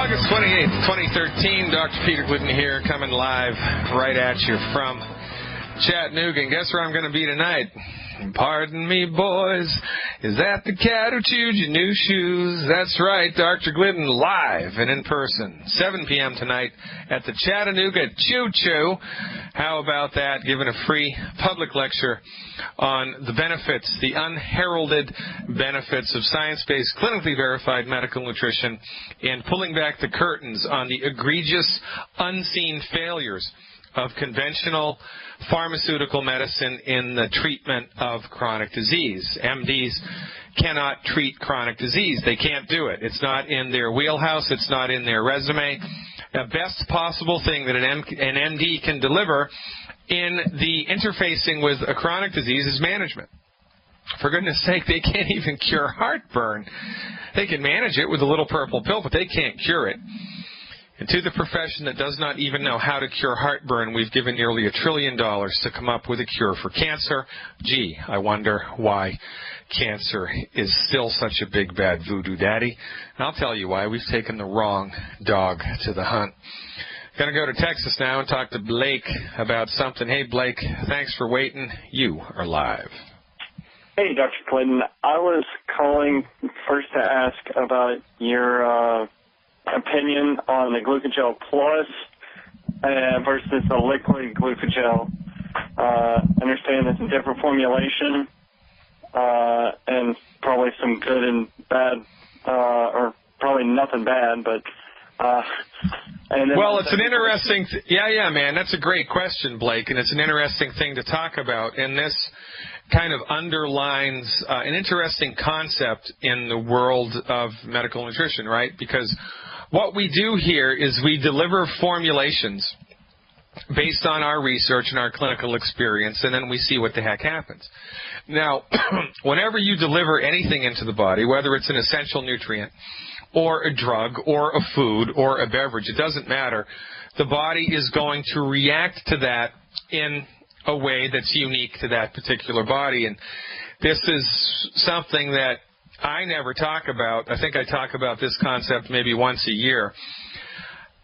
August 28th, 2013, Dr. Peter Glidden here, coming live right at you from Chattanooga. And guess where I'm going to be tonight? Pardon me, boys. Is that the cat who chewed your new shoes? That's right, Dr. Glidden live and in person, 7 p.m. tonight at the Chattanooga Choo Choo. How about that? Giving a free public lecture on the benefits, the unheralded benefits of science-based, clinically verified medical nutrition, and pulling back the curtains on the egregious, unseen failures of conventional pharmaceutical medicine in the treatment of chronic disease. MDs cannot treat chronic disease. They can't do it. It's not in their wheelhouse. It's not in their resume. The best possible thing that an MD can deliver in the interfacing with a chronic disease is management. For goodness sake, they can't even cure heartburn. They can manage it with a little purple pill, but they can't cure it. And to the profession that does not even know how to cure heartburn, we've given nearly $1 trillion to come up with a cure for cancer. Gee, I wonder why cancer is still such a big, bad voodoo daddy. And I'll tell you why. We've taken the wrong dog to the hunt. Going to go to Texas now and talk to Blake about something. Hey, Blake, thanks for waiting. You are live. Hey, Dr. Glidden. I was calling first to ask about your opinion on the Glucogel Plus versus the liquid Glucogel. Understand it's a different formulation and probably some good and bad, or probably nothing bad, but... well, it's an interesting... Yeah, man, that's a great question, Blake, and it's an interesting thing to talk about, and this kind of underlines an interesting concept in the world of medical nutrition, right? Because what we do here is we deliver formulations based on our research and our clinical experience, and then we see what the heck happens. Now, whenever you deliver anything into the body, whether it's an essential nutrient or a drug or a food or a beverage, it doesn't matter. The body is going to react to that in a way that's unique to that particular body. And this is something that I never talk about. I think I talk about this concept maybe once a year.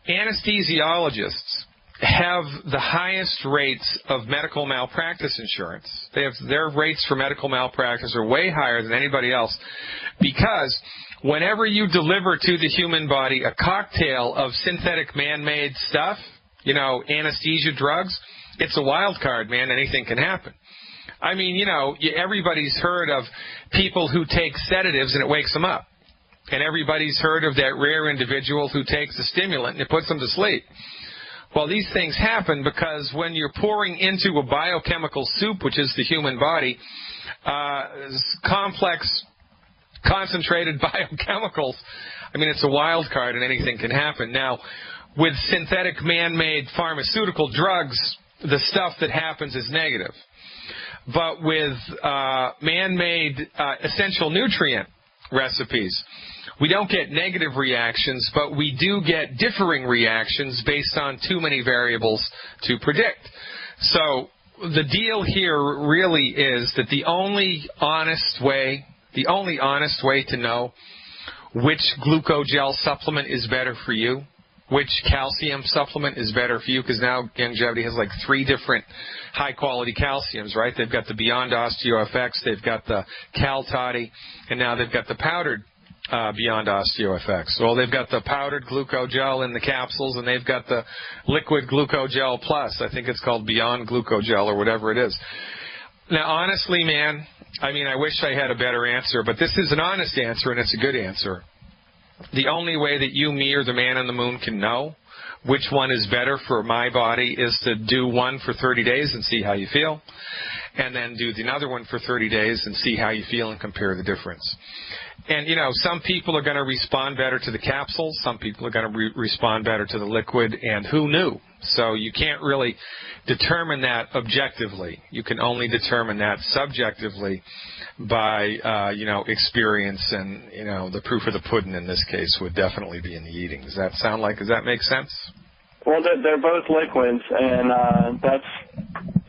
Anesthesiologists have the highest rates of medical malpractice insurance. Their rates for medical malpractice are way higher than anybody else because whenever you deliver to the human body a cocktail of synthetic man-made stuff, anesthesia drugs, it's a wild card, man. Anything can happen. I mean, everybody's heard of people who take sedatives and it wakes them up. And everybody's heard of that rare individual who takes a stimulant and it puts them to sleep. Well, these things happen because when you're pouring into a biochemical soup, which is the human body, complex, concentrated biochemicals, I mean, it's a wild card and anything can happen. Now, with synthetic man-made pharmaceutical drugs, the stuff that happens is negative. But with man-made essential nutrient recipes, we don't get negative reactions, but we do get differing reactions based on too many variables to predict. So the deal here really is that the only honest way to know which glucogel supplement is better for you, which calcium supplement is better for you, because now Longevity has like 3 different high-quality calciums, right? They've got the Beyond OsteoFX, they've got the Cal Toddy, and now they've got the powdered Beyond OsteoFX. Well, they've got the powdered glucogel in the capsules, and they've got the liquid glucogel plus. I think it's called Beyond Glucogel or whatever it is. Now, honestly, man, I mean, I wish I had a better answer, but this is an honest answer, and it's a good answer. The only way that you, me, or the man on the moon can know which one is better for my body is to do one for 30 days and see how you feel, and then do another one for 30 days and see how you feel and compare the difference. And, some people are going to respond better to the capsules. Some people are going to respond better to the liquid, and who knew? So you can't really determine that objectively. You can only determine that subjectively by, experience, and, the proof of the pudding in this case would definitely be in the eating. Does that make sense? Well, they're both liquids, and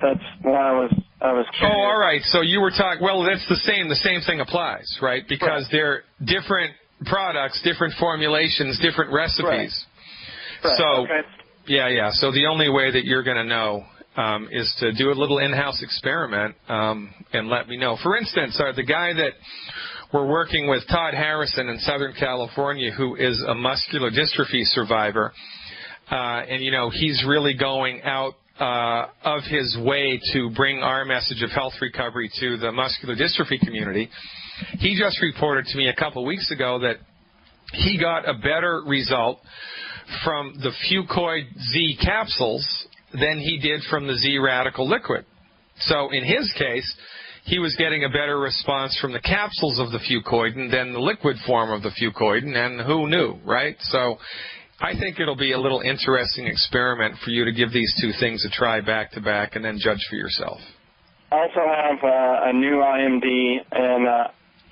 that's why I was curious. Oh, all right. So you were talking. Well, that's the same. The same thing applies, right? Because they're different products, different formulations, different recipes. Right. So, okay. yeah. So the only way that you're going to know is to do a little in-house experiment and let me know. For instance, the guy that we're working with, Todd Harrison in Southern California, who is a muscular dystrophy survivor, and, you know, he's really going out of his way to bring our message of health recovery to the muscular dystrophy community. He just reported to me a couple weeks ago that he got a better result from the Fucoid Z capsules than he did from the Z Radical liquid. So in his case, he was getting a better response from the capsules of the Fucoidin than the liquid form of the Fucoidin, and who knew, right? So I think it'll be a little interesting experiment for you to give these two things a try back to back and then judge for yourself. I also have a new IMD, and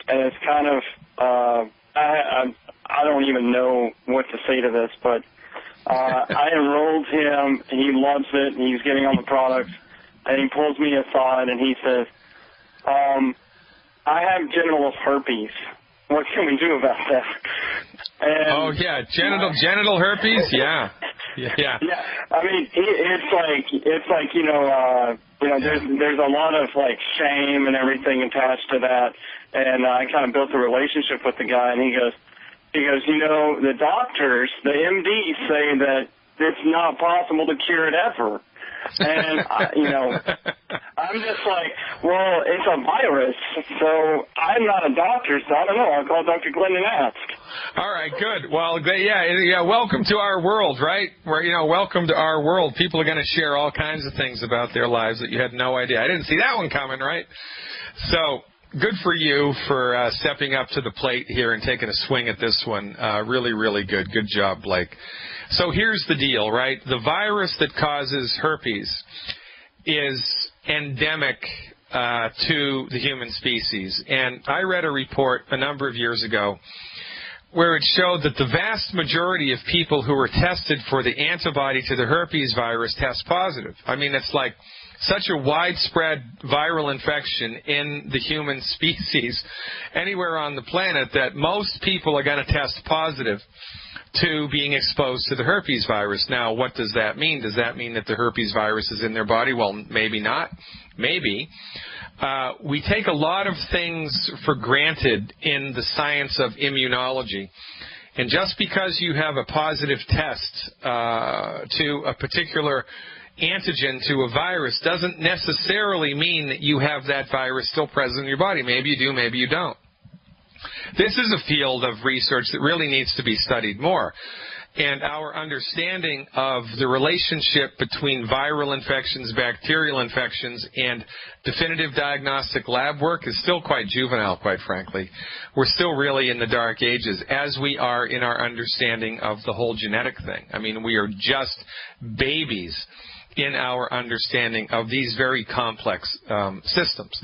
it's kind of I don't even know what to say to this, but I enrolled him, and he loves it, and he's getting on the products, and he pulls me aside, and he says, I have genital herpes. What can we do about that? And oh yeah, genital herpes, yeah. Yeah. I mean, it's like there's a lot of like shame and everything attached to that, and I kind of built a relationship with the guy, and he goes, you know, the doctors, the MDs say that it's not possible to cure it ever. And, I'm just like, well, it's a virus, so I'm not a doctor, so I don't know. I'll call Dr. Glidden and ask. All right, good. Well, yeah, welcome to our world, right? Welcome to our world. People are going to share all kinds of things about their lives that you had no idea. I didn't see that one coming, right? So good for you for stepping up to the plate here and taking a swing at this one. Really, really good. Good job, Blake. So here's the deal, right? The virus that causes herpes is endemic to the human species. And I read a report a number of years ago where it showed that the vast majority of people who were tested for the antibody to the herpes virus test positive. I mean, it's like such a widespread viral infection in the human species anywhere on the planet that most people are going to test positive to being exposed to the herpes virus. Now, what does that mean? Does that mean that the herpes virus is in their body? Well, maybe not. Maybe. We take a lot of things for granted in the science of immunology. And just because you have a positive test to a particular antigen to a virus doesn't necessarily mean that you have that virus still present in your body. Maybe you do, maybe you don't. This is a field of research that really needs to be studied more. And our understanding of the relationship between viral infections, bacterial infections, and definitive diagnostic lab work is still quite juvenile, quite frankly. We're still really in the dark ages, as we are in our understanding of the whole genetic thing. I mean, we are just babies in our understanding of these very complex systems.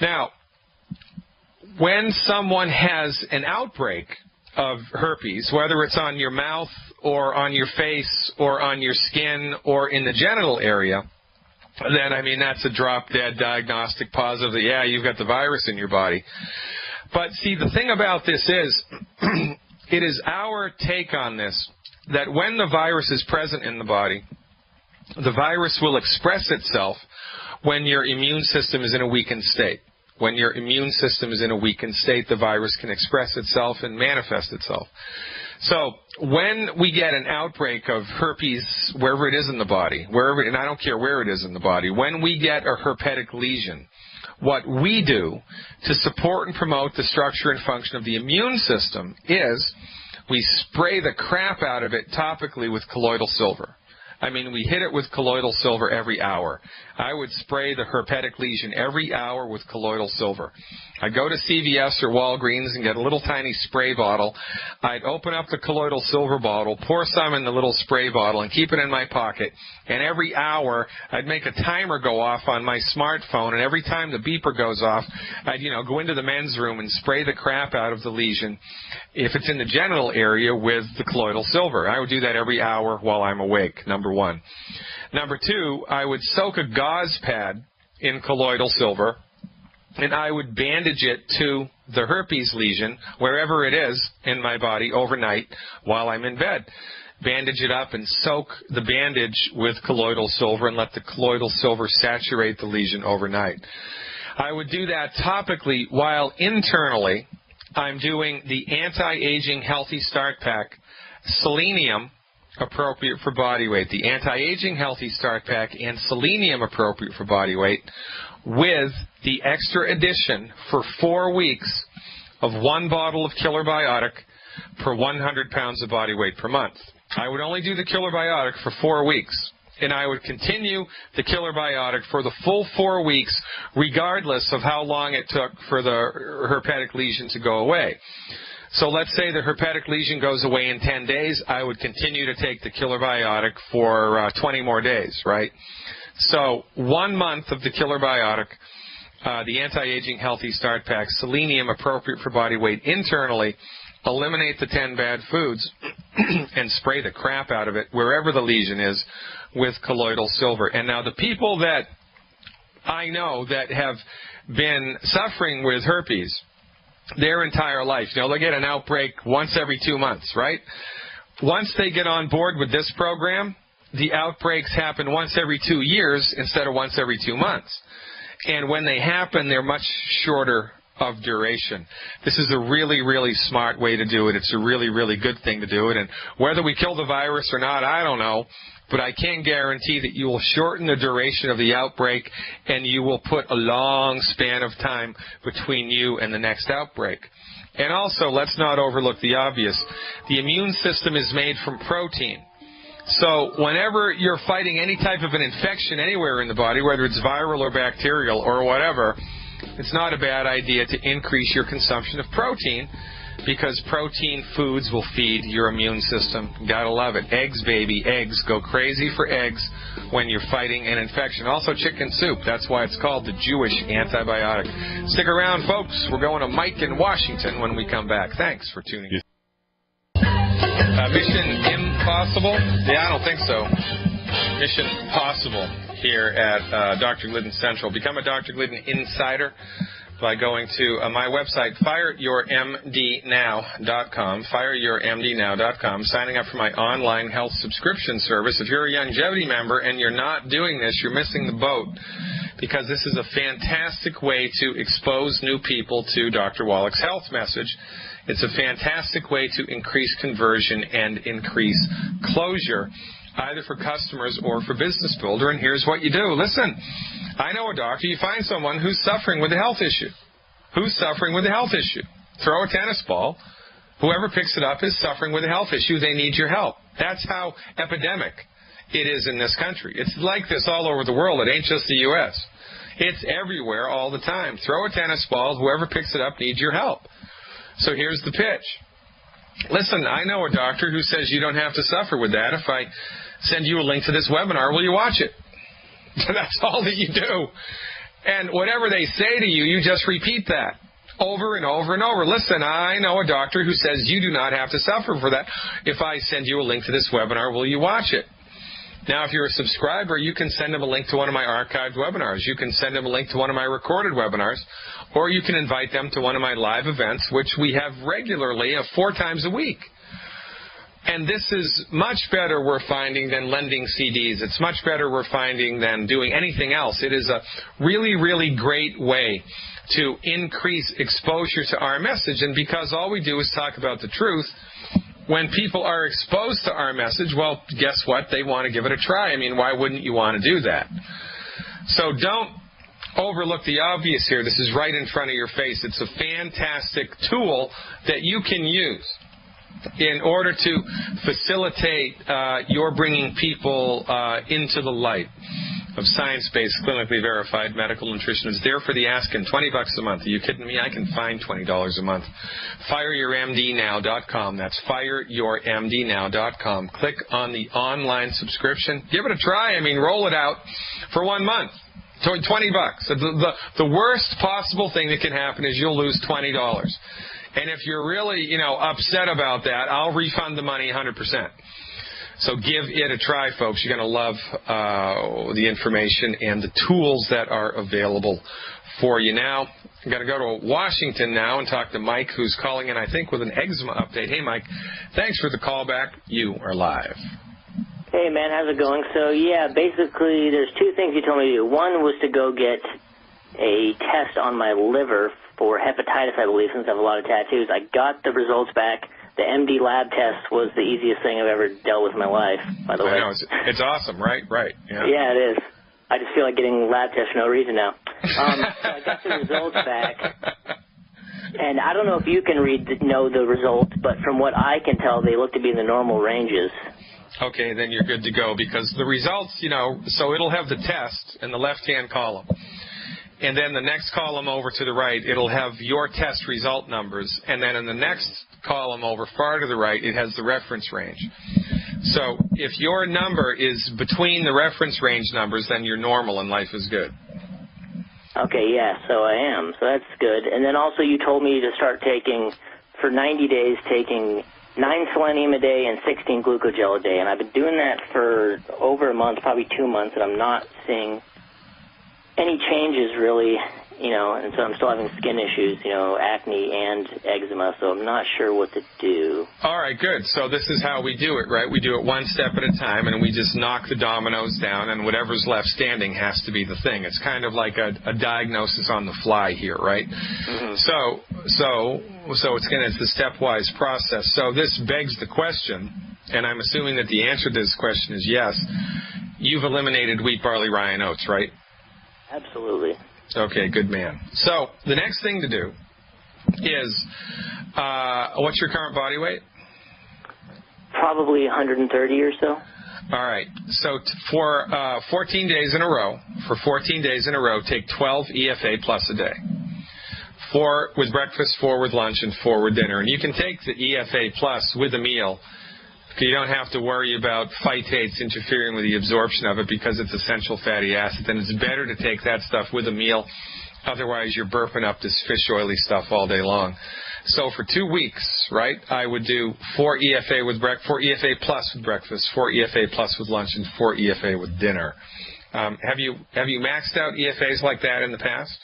Now, when someone has an outbreak of herpes, whether it's on your mouth or on your face or on your skin or in the genital area, then, I mean, that's a drop-dead diagnostic positive that, yeah, you've got the virus in your body. But, see, the thing about this is, it is our take on this that when the virus is present in the body, the virus will express itself when your immune system is in a weakened state. When your immune system is in a weakened state, the virus can express itself and manifest itself. So when we get an outbreak of herpes, wherever it is in the body, and I don't care where it is in the body, when we get a herpetic lesion, what we do to support and promote the structure and function of the immune system is we spray the crap out of it topically with colloidal silver. I mean, we hit it with colloidal silver every hour. I would spray the herpetic lesion every hour with colloidal silver. I'd go to CVS or Walgreens and get a little tiny spray bottle. I'd open up the colloidal silver bottle, pour some in the little spray bottle, and keep it in my pocket. And every hour, I'd make a timer go off on my smartphone, and every time the beeper goes off, I'd, go into the men's room and spray the crap out of the lesion, if it's in the genital area, with the colloidal silver. I would do that every hour while I'm awake, number one. Number two, I would soak a gauze pad in colloidal silver and I would bandage it to the herpes lesion, wherever it is in my body, overnight while I'm in bed. Bandage it up and soak the bandage with colloidal silver and let the colloidal silver saturate the lesion overnight. I would do that topically while internally I'm doing the anti-aging healthy start pack, selenium appropriate for body weight, the anti-aging healthy start pack and selenium appropriate for body weight, with the extra addition for 4 weeks of 1 bottle of Killer Biotic per 100 pounds of body weight per month. I would only do the Killer Biotic for 4 weeks, and I would continue the Killer Biotic for the full 4 weeks, regardless of how long it took for the herpetic lesion to go away. So let's say the herpetic lesion goes away in 10 days. I would continue to take the Killer Biotic for 20 more days, right? So 1 month of the Killer Biotic, the anti-aging healthy start pack, selenium appropriate for body weight internally, eliminate the 10 bad foods, and spray the crap out of it wherever the lesion is with colloidal silver. And now the people that I know that have been suffering with herpes their entire life, you know, they get an outbreak once every 2 months, right? Once they get on board with this program, the outbreaks happen once every 2 years instead of once every 2 months. And when they happen, they're much shorter of duration. This is a really, really smart way to do it. It's a really, really good thing to do it. And whether we kill the virus or not, I don't know. But I can guarantee that you will shorten the duration of the outbreak, and you will put a long span of time between you and the next outbreak. And also, let's not overlook the obvious. The immune system is made from protein. So whenever you're fighting any type of an infection anywhere in the body, whether it's viral or bacterial or whatever, it's not a bad idea to increase your consumption of protein, because protein foods will feed your immune system. Gotta love it. Eggs, baby, eggs. Go crazy for eggs when you're fighting an infection. Also chicken soup. That's why it's called the Jewish antibiotic. Stick around, folks. We're going to Mike in Washington when we come back. Thanks for tuning in. Mission Impossible? Yeah, I don't think so. Mission Possible here at Dr. Glidden Central. Become a Dr. Glidden Insider by going to my website, fireyourmdnow.com, fireyourmdnow.com, signing up for my online health subscription service. If you're a longevity member and you're not doing this, you're missing the boat, because this is a fantastic way to expose new people to Dr. Wallach's health message. It's a fantastic way to increase conversion and increase closure, either for customers or for business builder. And here's what you do. Listen, I know a doctor. You find someone who's suffering with a health issue. Who's suffering with a health issue? Throw a tennis ball. Whoever picks it up is suffering with a health issue. They need your help. That's how epidemic it is in this country. It's like this all over the world. It ain't just the U.S. It's everywhere all the time. Throw a tennis ball. Whoever picks it up needs your help. So here's the pitch. Listen, I know a doctor who says you don't have to suffer with that. If I send you a link to this webinar, will you watch it? That's all that you do. And whatever they say to you, you just repeat that over and over and over. Listen, I know a doctor who says you do not have to suffer for that. If I send you a link to this webinar, will you watch it? Now, if you're a subscriber, you can send them a link to one of my archived webinars. You can send them a link to one of my recorded webinars, or you can invite them to one of my live events, which we have regularly 4 times a week. And this is much better, we're finding, than lending CDs. It's much better, we're finding, than doing anything else. It is a really, really great way to increase exposure to our message. And because all we do is talk about the truth, when people are exposed to our message, well, guess what? They want to give it a try. I mean, why wouldn't you want to do that? So don't overlook the obvious here. This is right in front of your face. It's a fantastic tool that you can use in order to facilitate your bringing people into the light of science-based, clinically verified medical nutrition. It's there for the asking. $20 a month. Are you kidding me? I can find $20 a month. FireYourMDNow.com. That's FireYourMDNow.com. Click on the online subscription. Give it a try. I mean, roll it out for 1 month. $20. The worst possible thing that can happen is you'll lose $20. And if you're really, upset about that, I'll refund the money 100%. So give it a try, folks. You're going to love the information and the tools that are available for you. Now, I'm going to go to Washington now and talk to Mike, who's calling in, I think, with an eczema update. Hey, Mike, thanks for the call back. You are live. Hey, man, how's it going? So, yeah, basically there's two things you told me to do. One was to go get a test on my liver for hepatitis, I believe, since I have a lot of tattoos. I got the results back. The MD lab test was the easiest thing I've ever dealt with in my life, by the way. I know. It's awesome, right? Right. Yeah, it is. I just feel like getting lab tests for no reason now. So I got the results back, and I don't know if you can know the results, but from what I can tell, they look to be in the normal ranges. Okay, then you're good to go, because the results, so it'll have the test in the left-hand column. And then the next column over to the right, it'll have your test result numbers. And then in the next column over far to the right, it has the reference range. So if your number is between the reference range numbers, then you're normal and life is good. Okay, yeah, so I am. So that's good. And then also you told me to start taking, for 90 days, taking 9 selenium a day and 16 glucogel a day. And I've been doing that for over a month, probably 2 months, and I'm not seeing any changes really, and so I'm still having skin issues, acne and eczema, so I'm not sure what to do. All right, good. So this is how we do it, right? We do it one step at a time, and we just knock the dominoes down, and whatever's left standing has to be the thing. It's kind of like a diagnosis on the fly here, right? Mm-hmm. So it's the stepwise process. So this begs the question, and I'm assuming that the answer to this question is yes. You've eliminated wheat, barley, rye, and oats, right? Absolutely. Okay, good man. So the next thing to do is, what's your current body weight? Probably 130 or so. All right. So for 14 days in a row, take 12 EFA plus a day. 4 with breakfast, 4 with lunch, and 4 with dinner. And you can take the EFA plus with a meal. You don't have to worry about phytates interfering with the absorption of it because it's essential fatty acid. And it's better to take that stuff with a meal. Otherwise, you're burping up this fish oily stuff all day long. So for 2 weeks, right, I would do 4 EFA plus with breakfast, 4 EFA plus with lunch, and 4 EFA with dinner. Have you maxed out EFAs like that in the past?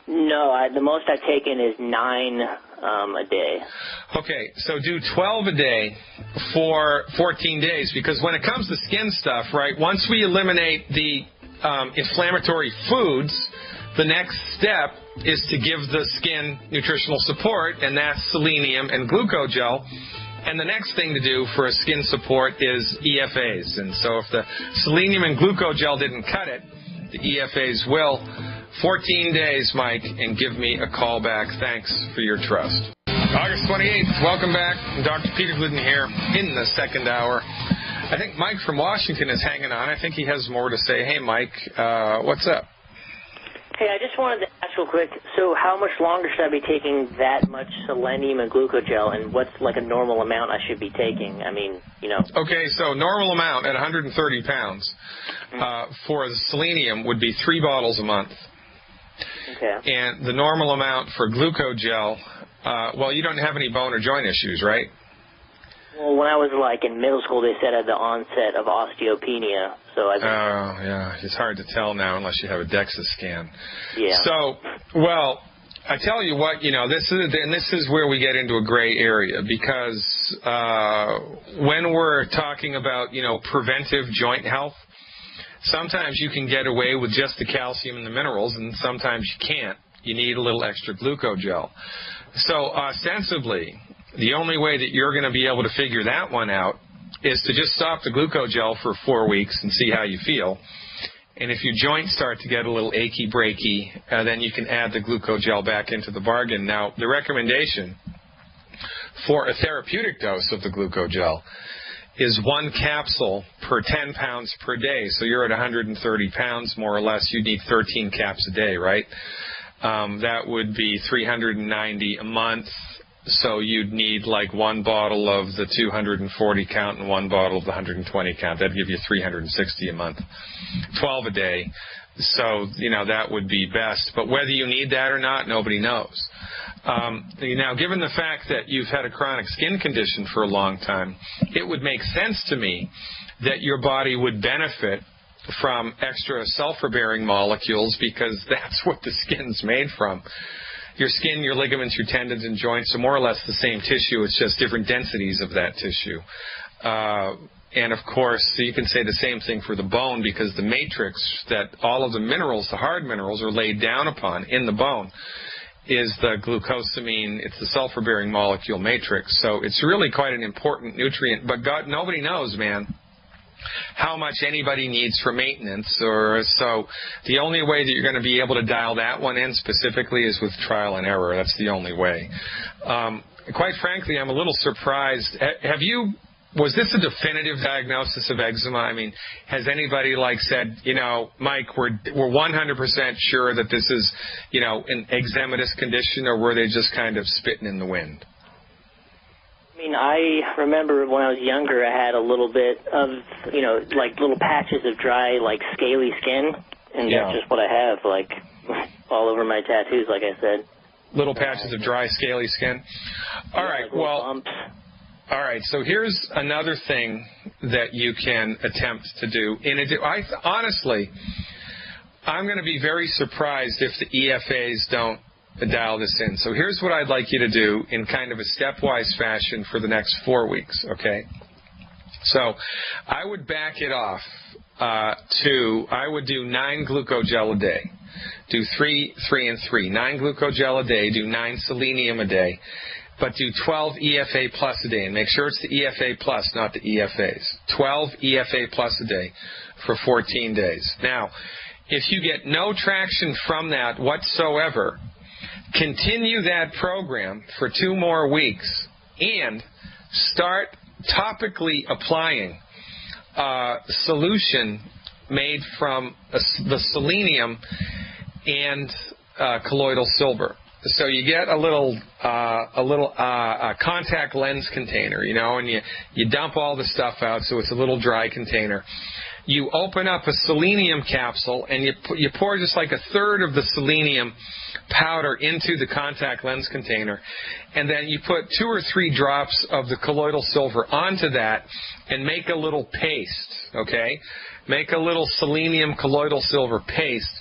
No, the most I've taken is 9 a day. Okay, so do 12 a day for 14 days, because when it comes to skin stuff, right, once we eliminate the inflammatory foods, the next step is to give the skin nutritional support, and that's selenium and glucogel. And the next thing to do for a skin support is EFAs. And so if the selenium and glucogel didn't cut it, the EFAs will. 14 days, Mike, and give me a call back. Thanks for your trust. August 28th, welcome back. Dr. Peter Glidden here in the second hour. I think Mike from Washington is hanging on. I think he has more to say. Hey, Mike, what's up? Hey, I just wanted to ask real quick, so how much longer should I be taking that much selenium and glucogel, and what's like a normal amount I should be taking? I mean, Okay, so normal amount at 130 pounds for the selenium would be 3 bottles a month. Okay. And the normal amount for glucogel, well, you don't have any bone or joint issues, right? Well, when I was in middle school, they said I had the onset of osteopenia. So yeah, it's hard to tell now unless you have a DEXA scan. Yeah. So, well, I tell you what, this is where we get into a gray area, because when we're talking about, preventive joint health, sometimes you can get away with just the calcium and the minerals, and sometimes you can't. You need a little extra glucogel. So ostensibly, the only way that you're going to be able to figure that one out is to just stop the glucogel for 4 weeks and see how you feel. And if your joints start to get a little achy, breaky, then you can add the glucogel back into the bargain. Now, the recommendation for a therapeutic dose of the glucogel is 1 capsule per 10 pounds per day. So you're at 130 pounds, more or less. You need 13 caps a day, right? That would be 390 a month. So you'd need 1 bottle of the 240 count and 1 bottle of the 120 count. That'd give you 360 a month. 12 a day. So, that would be best. But whether you need that or not, nobody knows. Now, given the fact that you've had a chronic skin condition for a long time, it would make sense to me that your body would benefit from extra sulfur-bearing molecules, because that's what the skin's made from. Your skin, your ligaments, your tendons, and joints are more or less the same tissue. It's just different densities of that tissue. And, of course, you can say the same thing for the bone, because the matrix that all of the minerals, the hard minerals, are laid down upon in the bone is the glucosamine. It's the sulfur-bearing molecule matrix. So it's really quite an important nutrient. But God, nobody knows, man, how much anybody needs for maintenance. So the only way that you're going to be able to dial that one in specifically is with trial and error. That's the only way. Quite frankly, I'm a little surprised. Was this a definitive diagnosis of eczema? I mean, has anybody said, Mike, we're 100% sure that this is, an eczematous condition, or were they just kind of spitting in the wind? I mean, I remember when I was younger, I had a little bit of, little patches of dry, scaly skin, and that's just what I have, all over my tattoos, like I said. Little patches of dry, scaly skin? All right, well, bumps. All right, so here's another thing that you can attempt to do. Honestly, I'm going to be very surprised if the EFAs don't dial this in. So here's what I'd like you to do in kind of a stepwise fashion for the next 4 weeks, okay? So I would back it off I would do 9 glucogel a day. Do 3, 3, and 3. 9 glucogel a day, do 9 selenium a day, but do 12 EFA plus a day. And make sure it's the EFA plus, not the EFAs. 12 EFA plus a day for 14 days. Now, if you get no traction from that whatsoever, continue that program for 2 more weeks and start topically applying a solution made from the selenium and colloidal silver. So you get a little contact lens container, and you dump all the stuff out, so it's a little dry container. You open up a selenium capsule, and you pour just like 1/3 of the selenium powder into the contact lens container, and then you put 2 or 3 drops of the colloidal silver onto that and make a little paste, okay? Make a little selenium colloidal silver paste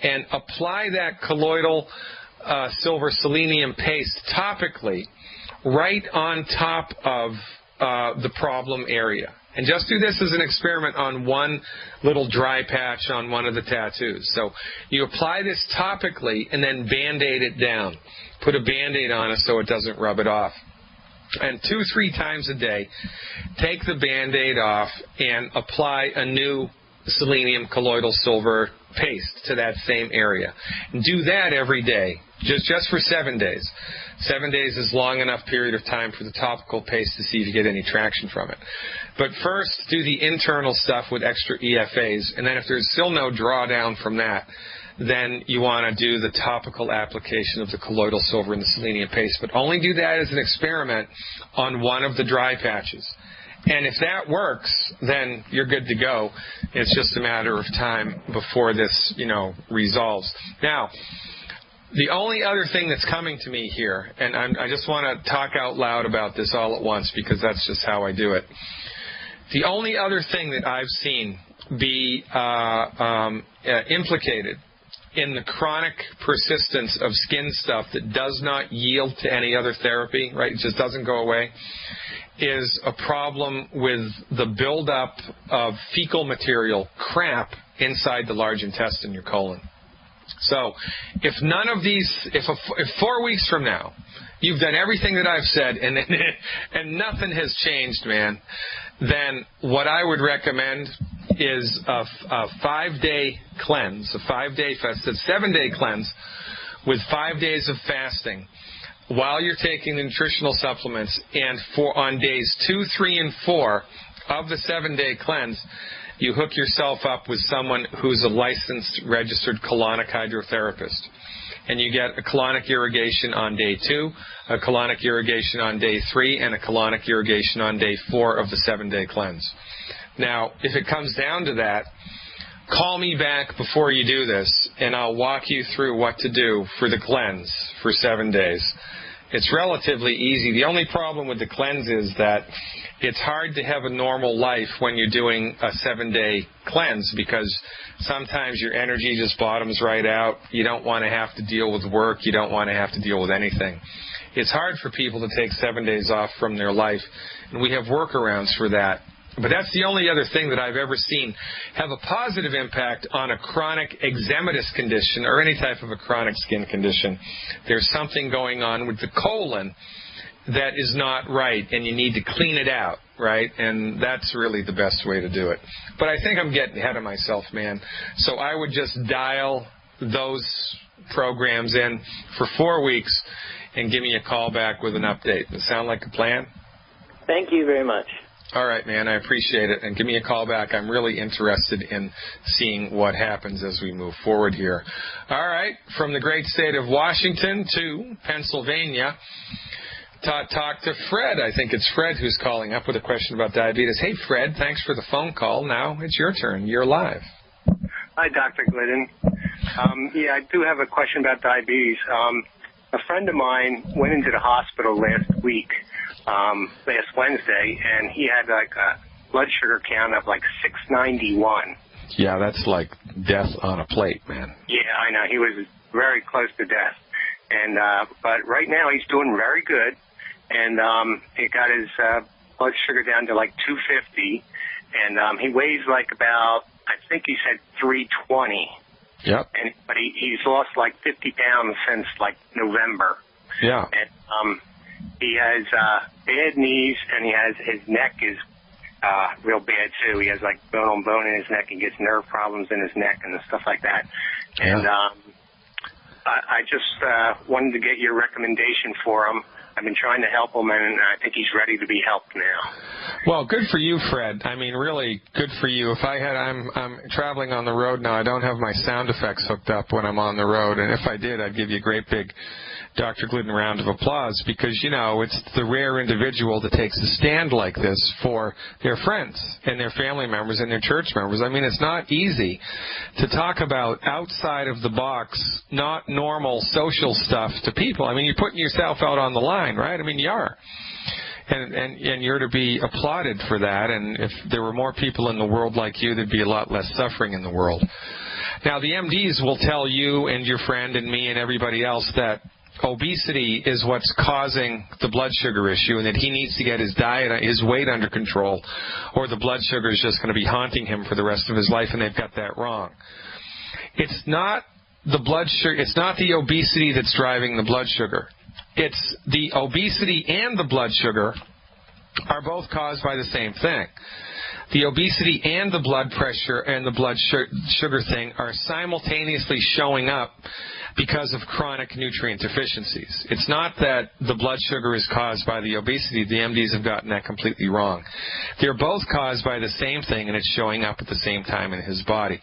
and apply that colloidal silver selenium paste topically right on top of the problem area. And just do this as an experiment on one little dry patch on one of the tattoos. So you apply this topically and then Band-Aid it down. Put a Band-Aid on it so it doesn't rub it off. And 2-3 times a day, take the Band-Aid off and apply a new selenium colloidal silver paste to that same area. And do that every day, just for 7 days. 7 days is long enough period of time for the topical paste to see if you get any traction from it. But first, do the internal stuff with extra EFAs, and then if there's still no drawdown from that, then you want to do the topical application of the colloidal silver and the selenium paste. But only do that as an experiment on one of the dry patches. And if that works, then you're good to go. It's just a matter of time before this, resolves. Now, the only other thing that's coming to me here, and I just want to talk out loud about this all at once because that's just how I do it. The only other thing that I've seen be implicated in the chronic persistence of skin stuff that does not yield to any other therapy, right? It just doesn't go away, is a problem with the buildup of fecal material, crap, inside the large intestine, your colon. So if none of these, if 4 weeks from now you've done everything that I've said and nothing has changed, man, then what I would recommend is a 5-day cleanse, a 5-day fast, a 7-day cleanse with 5 days of fasting while you're taking the nutritional supplements, and on days 2, 3, and 4 of the 7-day cleanse, you hook yourself up with someone who's a licensed, registered colonic hydrotherapist. And you get a colonic irrigation on day 2, a colonic irrigation on day 3, and a colonic irrigation on day 4 of the 7-day cleanse. Now, if it comes down to that, call me back before you do this, and I'll walk you through what to do for the cleanse for 7 days. It's relatively easy. The only problem with the cleanse is that it's hard to have a normal life when you're doing a 7-day cleanse, because sometimes your energy just bottoms right out. You don't want to have to deal with work. You don't want to have to deal with anything. It's hard for people to take 7 days off from their life, and we have workarounds for that. But that's the only other thing that I've ever seen have a positive impact on a chronic eczematous condition or any type of a chronic skin condition. There's something going on with the colon that is not right, and you need to clean it out, right? And that's really the best way to do it. But I think I'm getting ahead of myself, man. So I would just dial those programs in for 4 weeks and give me a call back with an update. Does that sound like a plan? Thank you very much. All right, man, I appreciate it. And give me a call back. I'm really interested in seeing what happens as we move forward here. All right, from the great state of Washington to Pennsylvania, talk to Fred. I think it's Fred who's calling up with a question about diabetes. Hey, Fred, thanks for the phone call. Now it's your turn. You're live. Hi, Dr. Glidden. Yeah, I do have a question about diabetes. A friend of mine went into the hospital last week, last Wednesday, and he had like a blood sugar count of like 691. Yeah, that's like death on a plate, man. Yeah, I know. He was very close to death. And but right now he's doing very good, and he got his blood sugar down to like 250, and he weighs like about, I think he said 320. Yep. But he's lost like 50 pounds since like November. Yeah. And he has bad knees, and his neck is real bad too. He has like bone on bone in his neck. He gets nerve problems in his neck and stuff like that. Yeah. And I just wanted to get your recommendation for him. I've been trying to help him, and I think he's ready to be helped now. Well, good for you, Fred. I mean, really good for you. If I'm traveling on the road now. I don't have my sound effects hooked up when I'm on the road, and if I did, I'd give you a great big Dr. Glidden round of applause, because, you know, it's the rare individual that takes a stand like this for their friends and their family members and their church members. I mean, it's not easy to talk about outside of the box, not normal social stuff to people. I mean, you're putting yourself out on the line, right? I mean, you are. And you're to be applauded for that. And if there were more people in the world like you, there'd be a lot less suffering in the world. Now, the MDs will tell you and your friend and me and everybody else that obesity is what's causing the blood sugar issue, and that he needs to get his diet, his weight under control, or the blood sugar is just going to be haunting him for the rest of his life, and they've got that wrong. It's not the blood sugar, it's not the obesity that's driving the blood sugar. It's the obesity and the blood sugar are both caused by the same thing. The obesity and the blood pressure and the blood sugar thing are simultaneously showing up because of chronic nutrient deficiencies. It's not that the blood sugar is caused by the obesity. The MDs have gotten that completely wrong. They're both caused by the same thing, and it's showing up at the same time in his body,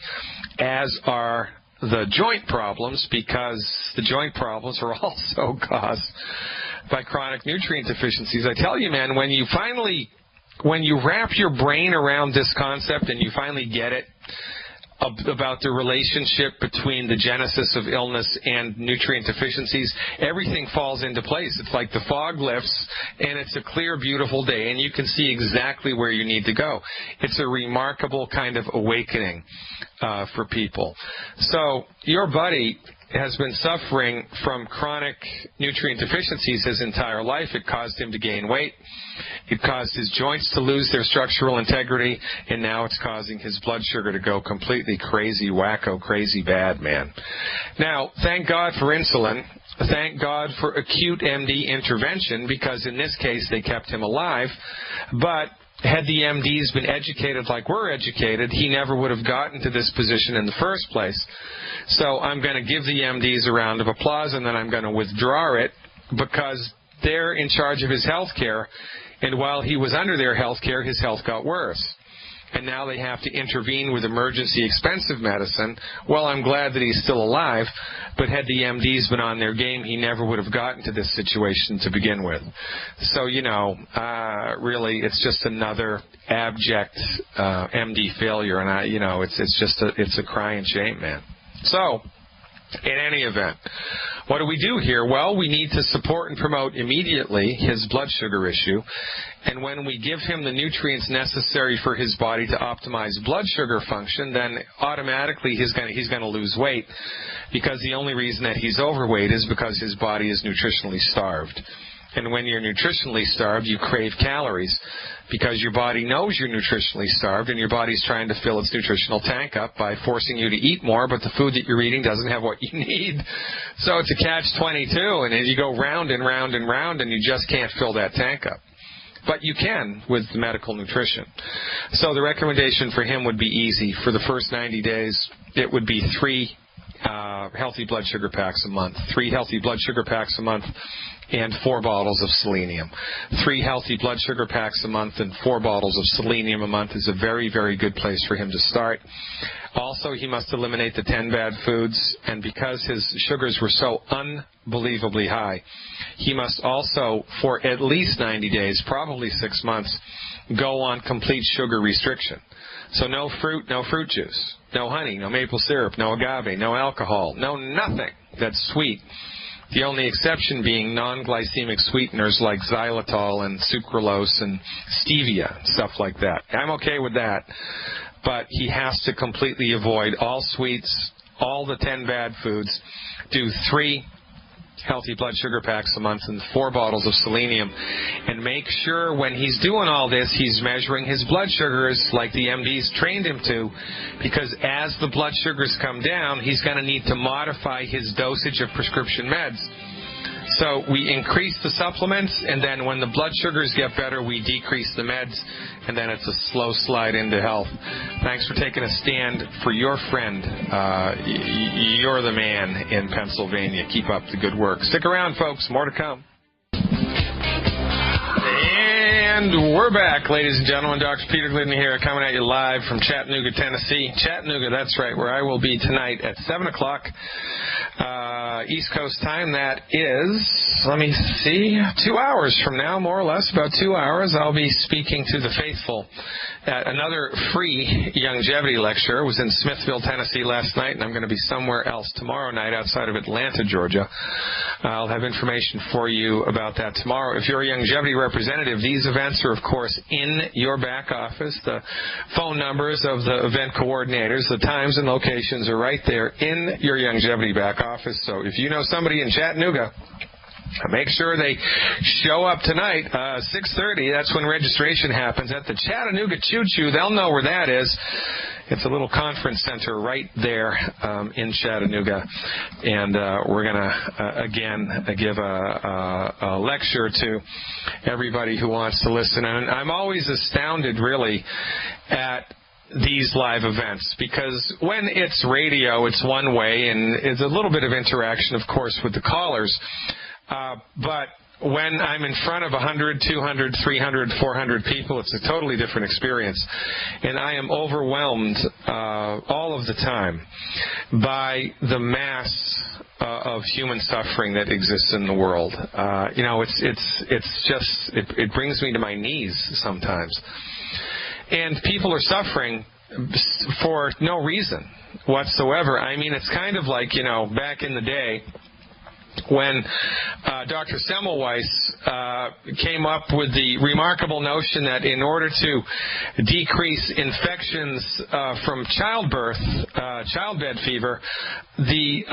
as are the joint problems, because the joint problems are also caused by chronic nutrient deficiencies. I tell you, man, when you wrap your brain around this concept and you finally get it, about the relationship between the genesis of illness and nutrient deficiencies, everything falls into place. It's like the fog lifts, and it's a clear, beautiful day, and you can see exactly where you need to go. It's a remarkable kind of awakening for people. So your buddy has been suffering from chronic nutrient deficiencies his entire life. It caused him to gain weight. It caused his joints to lose their structural integrity, and now it's causing his blood sugar to go completely crazy, wacko, crazy bad, man. Now, thank God for insulin. Thank God for acute MD intervention, because in this case they kept him alive. But had the MDs been educated like we're educated, he never would have gotten to this position in the first place. So I'm going to give the MDs a round of applause, and then I'm going to withdraw it, because they're in charge of his health care, and while he was under their health care, his health got worse. and now they have to intervene with emergency expensive medicine. Well, I'm glad that he's still alive, but had the MDs been on their game, he never would have gotten to this situation to begin with. So, really, it's just another abject MD failure, and it's a crying shame, man. So, in any event, what do we do here? Well, we need to support and promote immediately his blood sugar issue, and when we give him the nutrients necessary for his body to optimize blood sugar function, then automatically he's going to lose weight, because the only reason that he's overweight is because his body is nutritionally starved. And when you're nutritionally starved, you crave calories because your body knows you're nutritionally starved, and your body's trying to fill its nutritional tank up by forcing you to eat more, but the food that you're eating doesn't have what you need. So it's a catch-22, and you go round and round and round, and you just can't fill that tank up. But you can with the medical nutrition. So the recommendation for him would be easy. For the first 90 days, it would be 3 healthy blood sugar packs a month. 3 healthy blood sugar packs a month and 4 bottles of selenium. 3 healthy blood sugar packs a month and 4 bottles of selenium a month is a very, very good place for him to start. Also, he must eliminate the 10 bad foods, and because his sugars were so unbelievably high, he must also, for at least 90 days, probably 6 months, go on complete sugar restriction. So no fruit, no fruit juice, no honey, no maple syrup, no agave, no alcohol, no nothing that's sweet. The only exception being non-glycemic sweeteners like xylitol and sucralose and stevia, stuff like that. I'm okay with that, but he has to completely avoid all sweets, all the 10 bad foods, do 3 healthy blood sugar packs a month and 4 bottles of selenium, and make sure when he's doing all this, he's measuring his blood sugars like the MDs trained him to, because as the blood sugars come down, he's going to need to modify his dosage of prescription meds. So we increase the supplements, and then when the blood sugars get better, we decrease the meds, and then it's a slow slide into health. Thanks for taking a stand for your friend. You're the man in Pennsylvania. Keep up the good work. Stick around, folks. More to come. And we're back, ladies and gentlemen. Dr. Peter Glidden here, coming at you live from Chattanooga, Tennessee. Chattanooga, that's right, where I will be tonight at 7 o'clock East Coast time. That is, let me see, 2 hours from now, more or less, about 2 hours. I'll be speaking to the faithful at another free longevity lecture. I was in Smithville, Tennessee last night, and I'm going to be somewhere else tomorrow night outside of Atlanta, Georgia. I'll have information for you about that tomorrow. If you're a longevity representative, these events are, of course, in your back office. The phone numbers of the event coordinators, the times and locations are right there in your longevity back office. So if you know somebody in Chattanooga, make sure they show up tonight, 6:30. That's when registration happens at the Chattanooga Choo Choo. They'll know where that is. It's a little conference center right there in Chattanooga. And we're going to, again, give a lecture to everybody who wants to listen. And I'm always astounded, really, at these live events, because when it's radio, it's one way, and it's a little bit of interaction, of course, with the callers. But when I'm in front of 100, 200, 300, 400 people, it's a totally different experience. And I am overwhelmed all of the time by the mass of human suffering that exists in the world. It brings me to my knees sometimes. And people are suffering for no reason whatsoever. I mean, it's kind of like, back in the day, when Dr. Semmelweis came up with the remarkable notion that in order to decrease infections from childbirth, childbed fever, the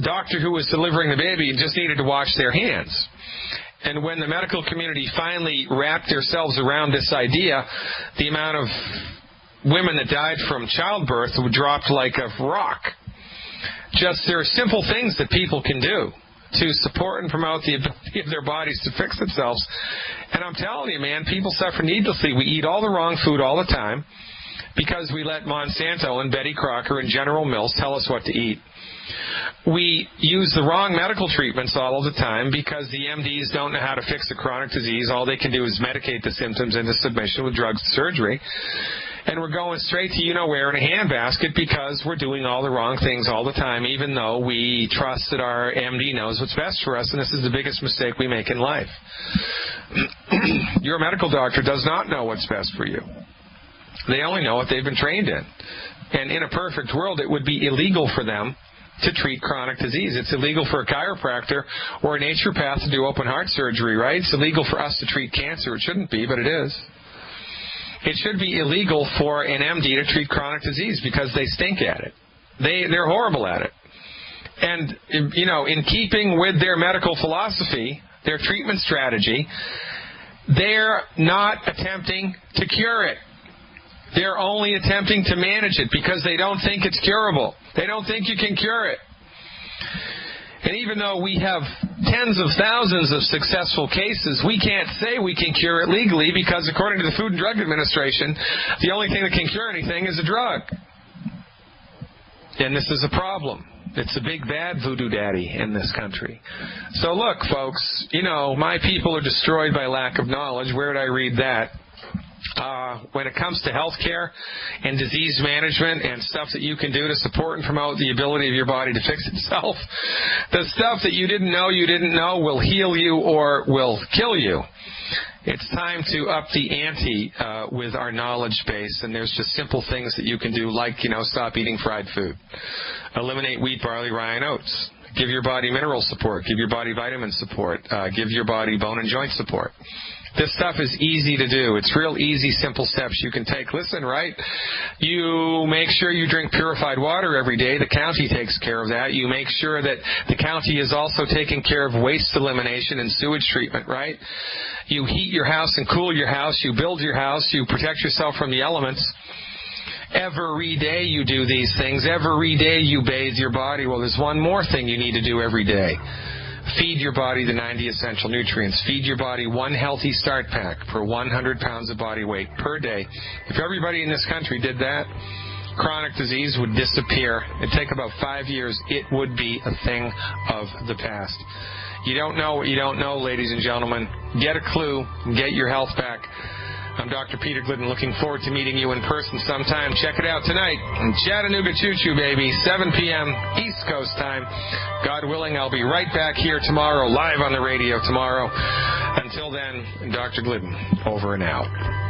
doctor who was delivering the baby just needed to wash their hands. And when the medical community finally wrapped themselves around this idea, the amount of women that died from childbirth dropped like a rock. There are simple things that people can do to support and promote the ability of their bodies to fix themselves. And I'm telling you, man, people suffer needlessly. We eat all the wrong food all the time because we let Monsanto and Betty Crocker and General Mills tell us what to eat. We use the wrong medical treatments all of the time because the MDs don't know how to fix a chronic disease. All they can do is medicate the symptoms into submission with drugs and surgery. And we're going straight to you-know-where in a handbasket because we're doing all the wrong things all the time, even though we trust that our MD knows what's best for us, and this is the biggest mistake we make in life. Your medical doctor does not know what's best for you. They only know what they've been trained in. And in a perfect world, it would be illegal for them to treat chronic disease. It's illegal for a chiropractor or a naturopath to do open heart surgery, right? It's illegal for us to treat cancer. It shouldn't be, but it is. It should be illegal for an MD to treat chronic disease because they stink at it. They're horrible at it. And, in keeping with their medical philosophy, their treatment strategy, they're not attempting to cure it. They're only attempting to manage it because they don't think it's curable. They don't think you can cure it. And even though we have tens of thousands of successful cases, we can't say we can cure it legally because according to the Food and Drug Administration, the only thing that can cure anything is a drug. And this is a problem. It's a big bad voodoo daddy in this country. So look, folks, my people are destroyed by lack of knowledge. Where did I read that? When it comes to health care and disease management and stuff that you can do to support and promote the ability of your body to fix itself, the stuff that you didn't know will heal you or will kill you. It's time to up the ante with our knowledge base, and there's just simple things that you can do, like, stop eating fried food. Eliminate wheat, barley, rye, and oats. Give your body mineral support. Give your body vitamin support. Give your body bone and joint support. This stuff is easy to do. It's real easy, simple steps you can take. Listen, right? You make sure you drink purified water every day. The county takes care of that. You make sure that the county is also taking care of waste elimination and sewage treatment, right? You heat your house and cool your house. You build your house. You protect yourself from the elements. Every day you do these things. Every day you bathe your body. Well, there's one more thing you need to do every day. Feed your body the 90 essential nutrients. Feed your body one healthy start pack per 100 pounds of body weight per day. If everybody in this country did that, chronic disease would disappear. It'd take about 5 years. It would be a thing of the past. You don't know what you don't know, ladies and gentlemen. Get a clue and get your health back. I'm Dr. Peter Glidden, looking forward to meeting you in person sometime. Check it out tonight in Chattanooga Choo Choo, baby, 7 p.m. East Coast time. God willing, I'll be right back here tomorrow, live on the radio tomorrow. Until then, Dr. Glidden, over and out.